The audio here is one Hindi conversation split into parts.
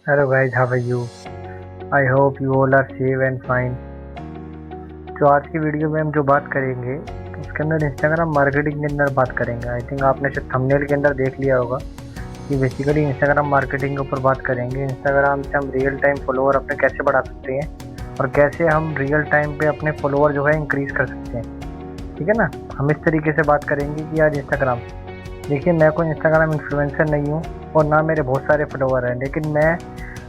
Hello guys, how are you? I hope you all are safe and fine. तो आज की वीडियो में हम जो बात करेंगे उसके अंदर इंस्टाग्राम मार्केटिंग के अंदर बात करेंगे। आई थिंक आपने शायद थंबनेल के अंदर देख लिया होगा कि बेसिकली इंस्टाग्राम मार्केटिंग के ऊपर बात करेंगे। इंस्टाग्राम से हम रियल टाइम फॉलोअर अपने कैसे बढ़ा सकते हैं और कैसे हम रियल टाइम पे अपने फॉलोअर जो है इंक्रीज़ कर सकते हैं। ठीक है ना। हम इस तरीके से बात करेंगे कि आज इंस्टाग्राम, देखिए मैं कोई इंस्टाग्राम इन्फ्लुएंसर नहीं हूँ और ना मेरे बहुत सारे फॉलोअर हैं, लेकिन मैं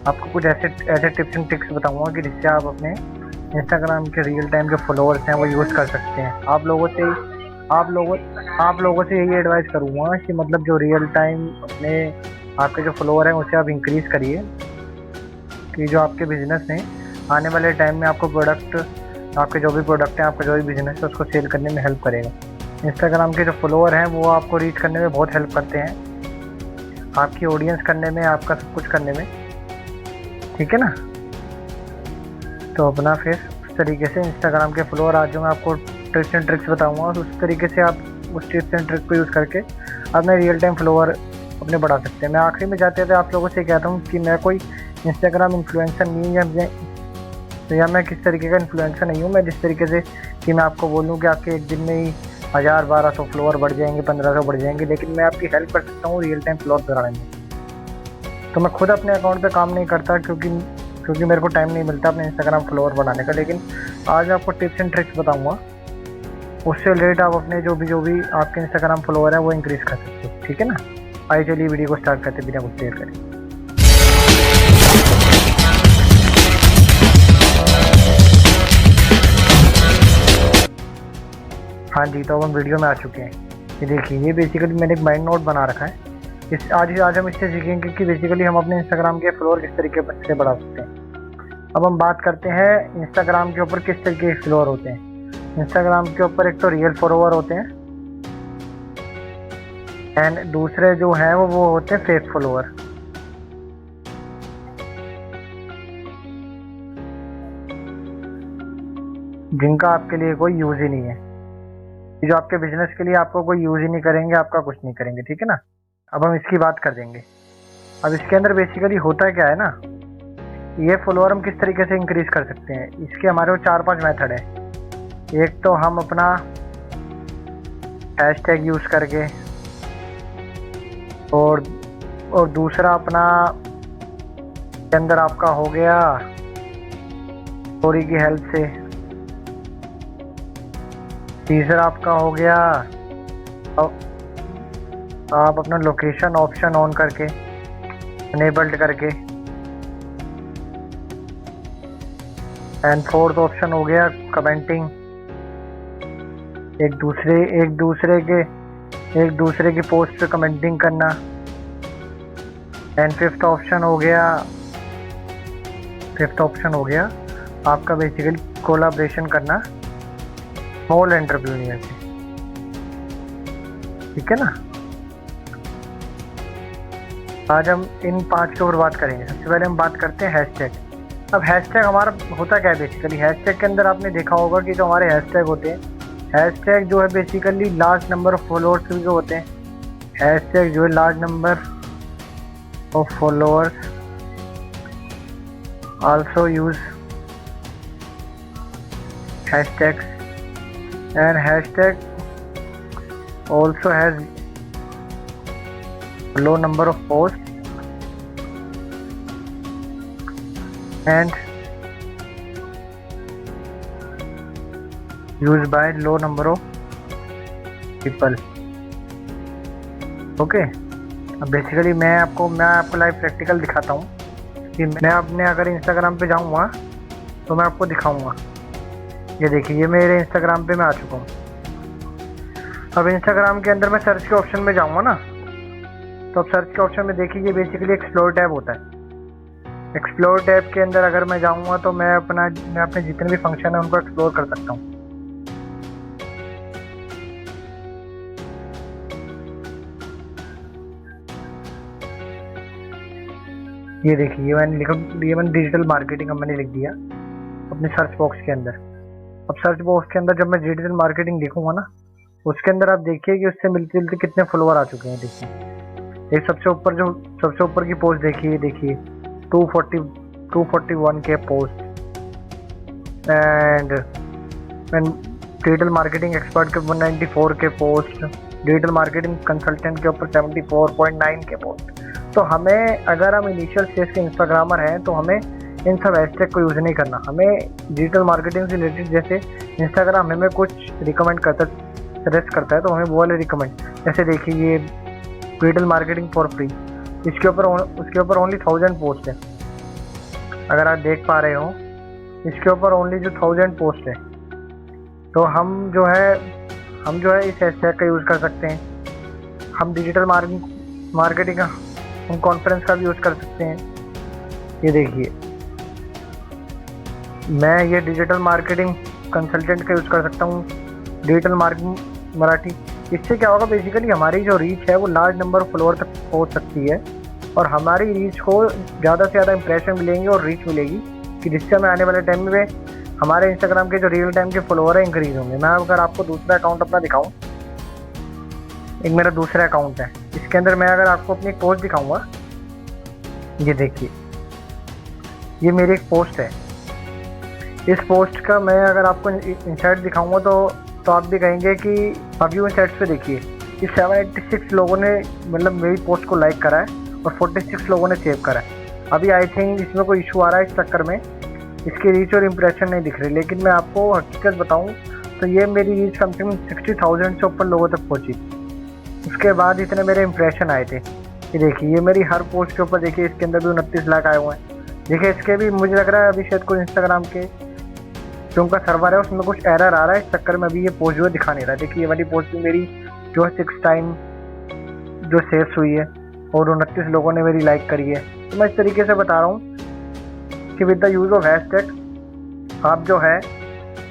आपको कुछ ऐसे टिप्स एंड ट्रिक्स बताऊंगा कि जिससे आप अपने इंस्टाग्राम के रियल टाइम जो फॉलोअर्स हैं वो यूज़ कर सकते हैं। आप लोगों से यही एडवाइस करूँगा कि मतलब जो रियल टाइम अपने आपके जो फॉलोअर हैं उसे आप इंक्रीज़ करिए, कि जो आपके बिजनेस हैं आने वाले टाइम में आपको प्रोडक्ट, आपके जो भी प्रोडक्ट हैं, आपका जो भी बिजनेस है उसको सेल करने में हेल्प करेगा। इंस्टाग्राम के जो फॉलोअर हैं वो आपको रीच करने में बहुत हेल्प करते हैं, आपकी ऑडियंस करने में, आपका सब कुछ करने में। ठीक है ना। तो अपना फिर उस तरीके से इंस्टाग्राम के फॉलोअर आज जो मैं आपको टिप्स एंड ट्रिक्स बताऊंगा, और उस तरीके से आप उस टिप्स एंड ट्रिक को यूज़ करके अपने रियल टाइम फॉलोअर अपने बढ़ा सकते हैं। मैं आखिरी में जाते थे आप लोगों से कहता हूँ कि मैं कोई इंस्टाग्राम इन्फ्लुएंसर नहीं हूँ, या मैं किस तरीके का इन्फ्लुएंसर नहीं हूँ। मैं जिस तरीके से कि मैं आपको बोलूँ कि आपके एक दिन में ही 1000-1200 फॉलोअर बढ़ जाएंगे, 1500 बढ़ जाएंगे, लेकिन मैं आपकी हेल्प कर सकता हूँ रियल टाइम फॉलोअर बढ़ाने में। तो मैं खुद अपने अकाउंट पे काम नहीं करता क्योंकि मेरे को टाइम नहीं मिलता अपने इंस्टाग्राम फॉलोअर बढ़ाने का, लेकिन आज आपको टिप्स एंड ट्रिक्स बताऊंगा, उससे रिलेटेड आप अपने जो भी आपके इंस्टाग्राम फॉलोअर है वो इंक्रीज़ कर सकते हो। ठीक है ना। आइए चलिए वीडियो को स्टार्ट करते बिना कुछ देर करें। हाँ जी, तो अब हम वीडियो में आ चुके हैं। ये देखिए, ये बेसिकली मैंने एक माइंड नोट बना रखा है। आज हम इससे सीखेंगे कि बेसिकली हम अपने इंस्टाग्राम के फॉलोअर किस तरीके से बढ़ा सकते हैं। अब हम बात करते हैं इंस्टाग्राम के ऊपर किस तरीके के फॉलोअर होते हैं। इंस्टाग्राम के ऊपर एक तो रियल फॉलोअर होते हैं एंड दूसरे जो हैं वो होते हैं फेक फॉलोअर। जिनका आपके लिए कोई यूज़ ही नहीं है, जो आपके बिजनेस के लिए आपको कोई यूज़ ही नहीं करेंगे, आपका कुछ नहीं करेंगे। ठीक है ना। अब हम इसकी बात कर देंगे। अब इसके अंदर बेसिकली होता क्या है ना, ये फॉलोअर हम किस तरीके से इंक्रीज़ कर सकते हैं। इसके हमारे वो 4-5 मेथड है। एक तो हम अपना हैशटैग यूज़ करके, और दूसरा अपना के अंदर आपका हो गया स्टोरी की हेल्प से। तीसरा आपका हो गया आप अपना लोकेशन ऑप्शन ऑन करके, इनेबल्ड करके। एंड फोर्थ ऑप्शन हो गया कमेंटिंग, एक दूसरे के पोस्ट पे कमेंटिंग करना। एंड फिफ्थ ऑप्शन हो गया आपका बेसिकली कोलैबोरेशन करना स्मॉल एंटरप्रेन्योर से। ठीक है ना। आज हम इन 5 के ऊपर बात करेंगे। सबसे पहले हम बात करते हैं हैशटैग। अब हैशटैग हमारा होता क्या है बेसिकली। हैशटैग के अंदर आपने देखा होगा कि जो हमारे हैशटैग होते हैं, हैशटैग जो है basically large number of followers जो होते हैं, हैशटैग जो है large number of followers also use hashtags, and hashtag also has low number of posts and used by low number of people. Okay. अब बेसिकली मैं आपको लाइव प्रैक्टिकल दिखाता हूँ कि मैं अपने अगर इंस्टाग्राम पे जाऊँगा तो मैं आपको दिखाऊँगा। ये देखिए, ये मेरे इंस्टाग्राम पे मैं आ चुका हूँ। अब इंस्टाग्राम के अंदर मैं सर्च के ऑप्शन में जाऊँगा ना, तो अब सर्च के ऑप्शन में देखिए ये बेसिकली एक्सप्लोर टैब होता है। एक्सप्लोर टैब के अंदर अगर मैं जाऊँगा तो मैं अपने जितने भी फंक्शन है उनको एक्सप्लोर कर सकता हूँ। ये देखिए, ये मैंने डिजिटल मार्केटिंग मैंने लिख दिया अपने सर्च बॉक्स के अंदर। अब सर्च बॉक्स के अंदर जब मैं डिजिटल मार्केटिंग लिखूंगा ना, उसके अंदर आप देखिए कि उससे मिलते जुलते कितने फॉलोअर आ चुके हैं। देखिए, एक सबसे ऊपर की पोस्ट देखिए, 240 241 के post, and digital marketing expert के 194 के पोस्ट, डिजिटल मार्केटिंग कंसल्टेंट के ऊपर 74.9 के पोस्ट। तो हमें, अगर हम इनिशियल स्टेज के इंस्टाग्रामर हैं तो हमें इन सब हैशटैग को यूज़ नहीं करना। हमें डिजिटल मार्केटिंग से रिलेटेड, जैसे इंस्टाग्राम हमें कुछ रिकमेंड करता है, सजेस्ट करता है, तो हमें वो वाले रिकमेंड, जैसे देखिए ये डिजिटल मार्केटिंग फॉर फ्री, उसके ऊपर ओनली 1000 पोस्ट है। अगर आप देख पा रहे हो, इसके ऊपर ओनली जो 1000 पोस्ट है। तो हम जो है इस हैशटैग का यूज़ कर सकते हैं। हम डिजिटल मार्केटिंग का, हम कॉन्फ्रेंस का भी यूज़ कर सकते हैं। ये देखिए, मैं ये डिजिटल मार्केटिंग कंसल्टेंट का यूज़ कर सकता हूँ, डिजिटल मार्केटिंग मराठी। इससे क्या होगा, बेसिकली हमारी जो रीच है वो लार्ज नंबर ऑफ फॉलोअर तक पहुँच सकती है, और हमारी रीच को ज़्यादा से ज़्यादा इंप्रेशन मिलेंगे और रीच मिलेगी, कि जिससे हमें आने वाले टाइम में हमारे इंस्टाग्राम के जो रियल टाइम के फॉलोअर है इंक्रीज होंगे। मैं अगर आपको दूसरा अकाउंट अपना दिखाऊं, एक मेरा दूसरा अकाउंट है, इसके अंदर मैं अगर आपको अपनी पोस्ट दिखाऊंगा, ये देखिए, ये मेरी एक पोस्ट है। इस पोस्ट का मैं अगर आपको इंसाइट दिखाऊंगा तो आप भी कहेंगे कि आप व्यू इंसाइट्स पे देखिए कि 786 लोगों ने मतलब मेरी पोस्ट को लाइक करा है और 46 लोगों ने सेव करा है। अभी आई थिंक इसमें कोई इशू आ रहा है, इस चक्कर में इसकी रीच और इम्प्रेशन नहीं दिख रही, लेकिन मैं आपको हकीकत बताऊं तो ये मेरी रीच कम से कम 60,000 से ऊपर लोगों तक पहुंची। उसके बाद इतने मेरे इम्प्रेशन आए थे। ये देखिए, ये मेरी हर पोस्ट के ऊपर देखिए, इसके अंदर भी 29 लाख आए हुए हैं। देखिए, इसके भी मुझे लग रहा है अभी शायद कोई इंस्टाग्राम के जो उनका सर्वर है उसमें कुछ एरर आ रहा है, इस चक्कर में अभी ये पोस्ट जो है दिखा नहीं रहा। देखिए, ये वाली पोस्ट भी मेरी जो है 6 टाइम जो सेव्स हुई है और 29 लोगों ने मेरी लाइक करी है। तो मैं इस तरीके से बता रहा हूँ कि with the use of hashtag आप जो है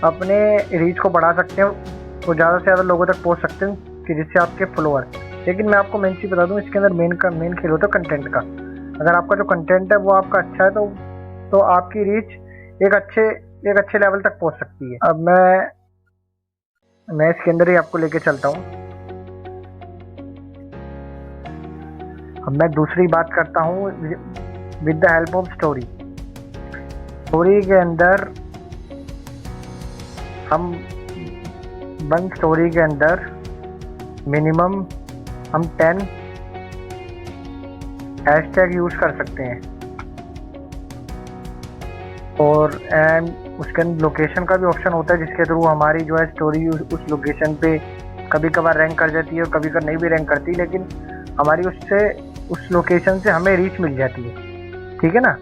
अपने रीच को बढ़ा सकते हैं और ज़्यादा से ज़्यादा लोगों तक पहुँच सकते हैं, कि जिससे आपके फॉलोअर। लेकिन मैं आपको मेन चीज़ बता दूँ, इसके अंदर मेन खेल होता है कंटेंट का। अगर आपका जो कंटेंट है वो आपका अच्छा है तो आपकी रीच एक अच्छे लेवल तक पहुँच सकती है। अब मैं इसके अंदर ही आपको लेके चलता हूँ। अब मैं दूसरी बात करता हूँ with the help of story के अंदर हम स्टोरी के अंदर मिनिमम हम 10 हैशटैग यूज़ कर सकते हैं, और एंड उसके अंदर लोकेशन का भी ऑप्शन होता है, जिसके थ्रू हमारी जो है स्टोरी उस लोकेशन पे कभी कभार रैंक कर जाती है और कभी कभार नहीं भी रैंक करती, लेकिन हमारी उस लोकेशन से हमें रीच मिल जाती है। ठीक है ना।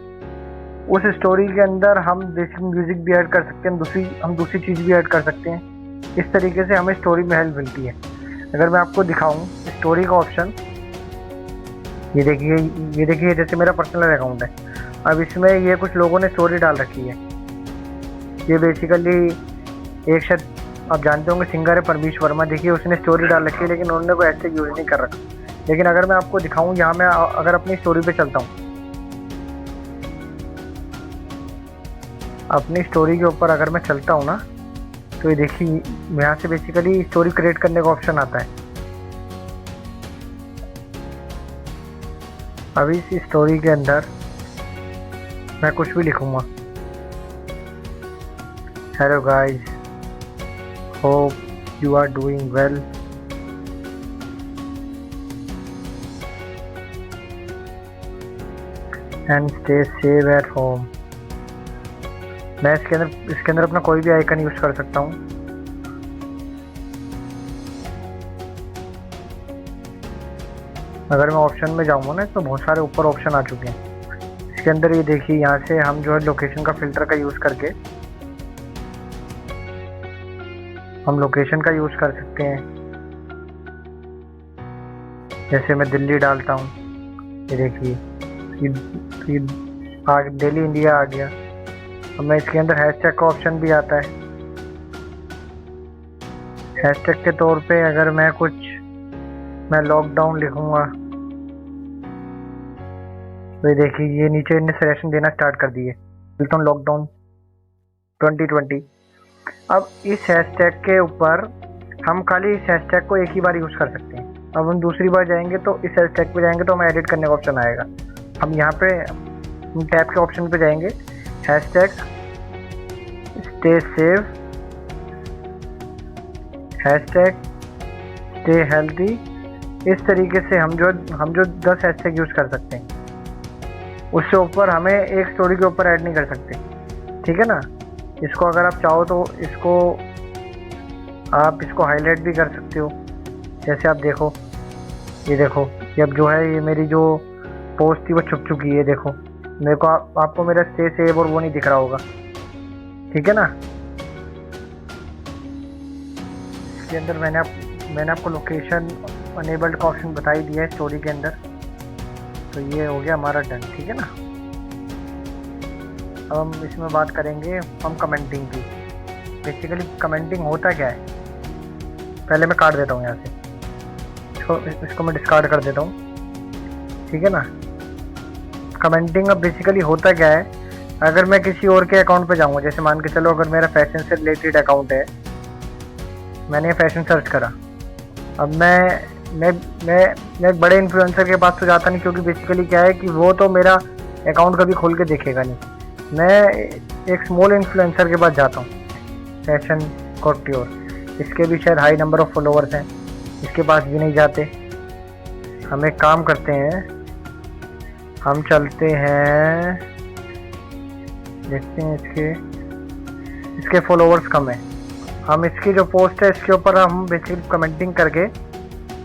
उस स्टोरी के अंदर हम बेसिक म्यूजिक भी ऐड कर सकते हैं, हम दूसरी चीज़ भी ऐड कर सकते हैं। इस तरीके से हमें स्टोरी में हेल्प मिलती है। अगर मैं आपको दिखाऊं स्टोरी का ऑप्शन, ये देखिए जैसे मेरा पर्सनल अकाउंट है। अब इसमें ये कुछ लोगों ने स्टोरी डाल रखी है। ये बेसिकली एक शायद आप जानते होंगे सिंगर है परमीश वर्मा। देखिए, उसने स्टोरी डाल रखी है, लेकिन उन्होंने कोई हैशटैग यूज़ नहीं कर रखा। लेकिन अगर मैं आपको दिखाऊं, यहाँ मैं अगर अपनी स्टोरी पे चलता हूँ, अपनी स्टोरी के ऊपर अगर मैं चलता हूँ ना, तो ये देखिए यहाँ से बेसिकली स्टोरी क्रिएट करने का ऑप्शन आता है। अभी इस स्टोरी के अंदर मैं कुछ भी लिखूँगा, hello guys, hope you are doing well, and stay safe at home. मैं इसके अंदर अपना कोई भी आइकन यूज़ कर सकता हूँ। अगर मैं ऑप्शन में जाऊँगा ना, तो बहुत सारे ऊपर ऑप्शन आ चुके हैं। इसके अंदर ये देखिए, यहाँ से हम जो है लोकेशन का फिल्टर का यूज़ करके हम लोकेशन का यूज़ कर सकते हैं। जैसे मैं दिल्ली डालता हूँ, ये देखिए दिल्ली इंडिया आ गया। अब मैं इसके अंदर हैशटैग का ऑप्शन भी आता है। हैशटैग के तौर पे अगर मैं लॉकडाउन लिखूँगा, तो ये देखिए ये नीचे इन्हें सजेशन देना स्टार्ट कर दिए, लिखता हूँ लॉकडाउन 2020। अब इस हैशटैग के ऊपर हम खाली इस हैशटैग को एक ही बार यूज़ कर सकते हैं। अब हम दूसरी बार जाएंगे तो इस हैशटैग पे जाएंगे तो हमें एडिट करने का ऑप्शन आएगा। हम यहाँ पे हम टैब के ऑप्शन पे जाएंगे, hashtag stay save, hashtag stay healthy. इस तरीके से हम जो 10 हैशटैग यूज़ कर सकते हैं। उससे ऊपर हमें एक स्टोरी के ऊपर ऐड नहीं कर सकते, ठीक है ना। इसको अगर आप चाहो तो आप इसको हाईलाइट भी कर सकते हो। जैसे आप देखो, ये देखो, ये अब जो है ये मेरी जो पोस्ट थी वो छुप चुकी है। देखो मेरे को आपको मेरा स्टे सेव और वो नहीं दिख रहा होगा, ठीक है ना। इसके अंदर मैंने आपको लोकेशन अनेबल्ड का ऑप्शन बता ही दिया है स्टोरी के अंदर। तो ये हो गया हमारा डन, ठीक है ना। अब हम इसमें बात करेंगे हम कमेंटिंग की। बेसिकली कमेंटिंग होता क्या है, पहले मैं काट देता हूँ यहाँ से, इसको मैं डिस्कार्ड कर देता हूँ, ठीक है ना। कमेंटिंग अब बेसिकली होता क्या है, अगर मैं किसी और के अकाउंट पे जाऊँगा, जैसे मान के चलो अगर मेरा फैशन से रिलेटेड अकाउंट है, मैंने फैशन सर्च करा। अब मैं एक बड़े इन्फ्लुएंसर के पास तो जाता नहीं, क्योंकि बेसिकली क्या है कि वो तो मेरा अकाउंट कभी खोल के देखेगा नहीं। मैं एक स्मॉल इन्फ्लुएंसर के पास जाता हूँ, फैशन कॉट्योर। इसके भी शायद हाई नंबर ऑफ फॉलोअर्स हैं, इसके पास भी नहीं जाते। हम एक काम करते हैं, हम चलते हैं, देखते हैं इसके फॉलोअर्स कम है। हम इसकी जो पोस्ट है इसके ऊपर हम बेसिकली कमेंटिंग करके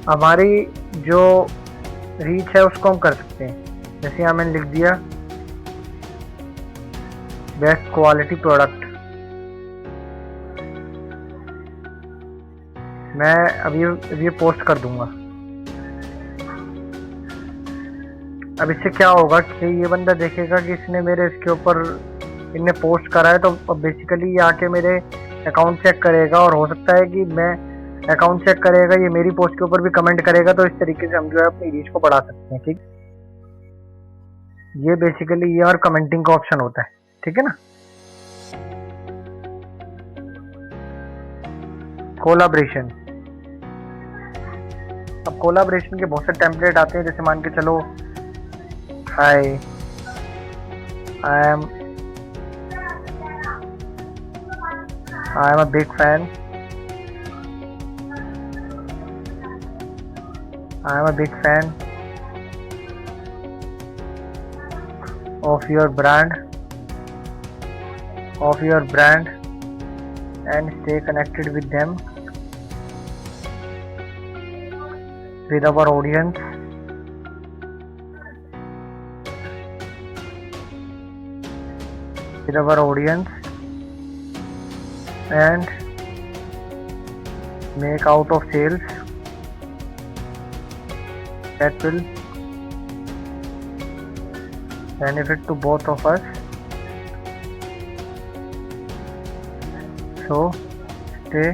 हमारी जो रीच है उसको हम कर सकते हैं। जैसे यहाँ मैंने लिख दिया बेस्ट क्वालिटी प्रोडक्ट। मैं अब ये पोस्ट कर दूंगा। अब इससे क्या होगा कि ये बंदा देखेगा कि इसके ऊपर इनने पोस्ट करा है, तो अब बेसिकली ये आके मेरे अकाउंट चेक करेगा, और हो सकता है कि मैं अकाउंट चेक करेगा, ये मेरी पोस्ट के ऊपर भी कमेंट करेगा। तो इस तरीके से हम जो है अपनी रीच को बढ़ा सकते हैं, ठीक। ये बेसिकली ये और कमेंटिंग का ऑप्शन होता है, ठीक है ना। कोलाब्रेशन, अब कोलाब्रेशन के बहुत से टेम्पलेट आते हैं। जैसे मान के चलो hi I am a big fan, I am a big fan of your brand and stay connected with them, with our audience, and make out of sales that will benefit to both of us. So stay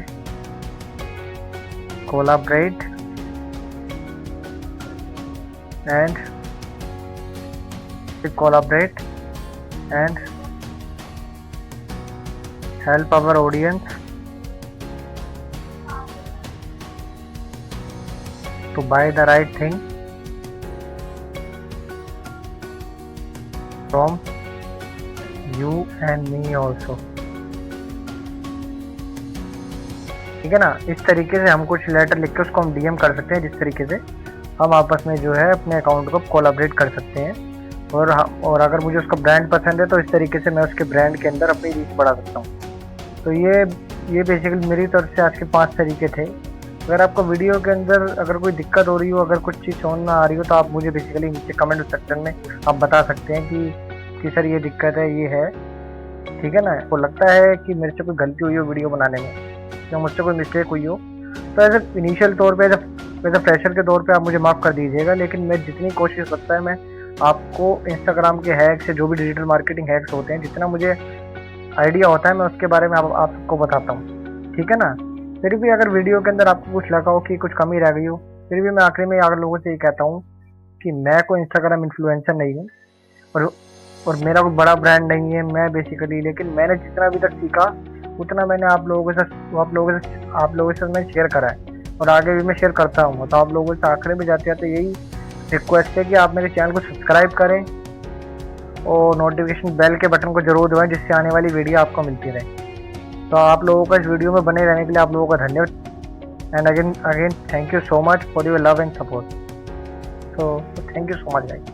collaborate and help our audience to buy the right thing from you and me also, ठीक है ना। इस तरीके से हम कुछ लेटर लिख के उसको हम डीएम कर सकते हैं, जिस तरीके से हम आपस में जो है अपने अकाउंट को कोलैबोरेट कर सकते हैं। और अगर मुझे उसका ब्रांड पसंद है तो इस तरीके से मैं उसके ब्रांड के अंदर अपनी रीच बढ़ा सकता हूँ। तो ये बेसिकली मेरी तरफ से आज के 5 तरीके थे। अगर आपको वीडियो के अंदर अगर कोई दिक्कत हो रही हो, अगर कुछ चीज़ समझ ना आ रही हो, तो आप मुझे बेसिकली नीचे कमेंट सेक्शन में आप बता सकते हैं कि सर ये दिक्कत है, ये है, ठीक है ना। आपको लगता है कि मेरे से कोई गलती हुई हो वीडियो बनाने में, या मुझसे कोई मिस्टेक हुई हो, तो एज ए इनिशियल तौर पे एज ए फ्रेशर के तौर पे आप मुझे माफ़ कर दीजिएगा। लेकिन मैं जितनी कोशिश करता है मैं आपको इंस्टाग्राम के हैक्स से, जो भी डिजिटल मार्केटिंग हैक्स होते हैं, जितना मुझे आइडिया होता है मैं उसके बारे में आप सबको बताता हूँ, ठीक है ना। फिर भी अगर वीडियो के अंदर आपको कुछ लगा हो कि कुछ कमी रह गई हो, फिर भी मैं आखिरी में आप लोगों से ये कहता हूँ कि मैं कोई इंस्टाग्राम इन्फ्लुएंसर नहीं हूँ, और मेरा कोई बड़ा ब्रांड नहीं है मैं बेसिकली। लेकिन मैंने जितना अभी तक सीखा उतना मैंने आप लोगों से मैं शेयर करा है, और आगे भी मैं शेयर करता हूँ। तो आप लोगों से आखिरी में जाते जाते यही रिक्वेस्ट है कि आप मेरे चैनल को सब्सक्राइब करें और नोटिफिकेशन बेल के बटन को जरूर दबाएं जिससे आने वाली वीडियो आपको मिलती रहे। तो आप लोगों का इस वीडियो में बने रहने के लिए आप लोगों का धन्यवाद and again thank you so much for your love and support. तो thank you so much guys.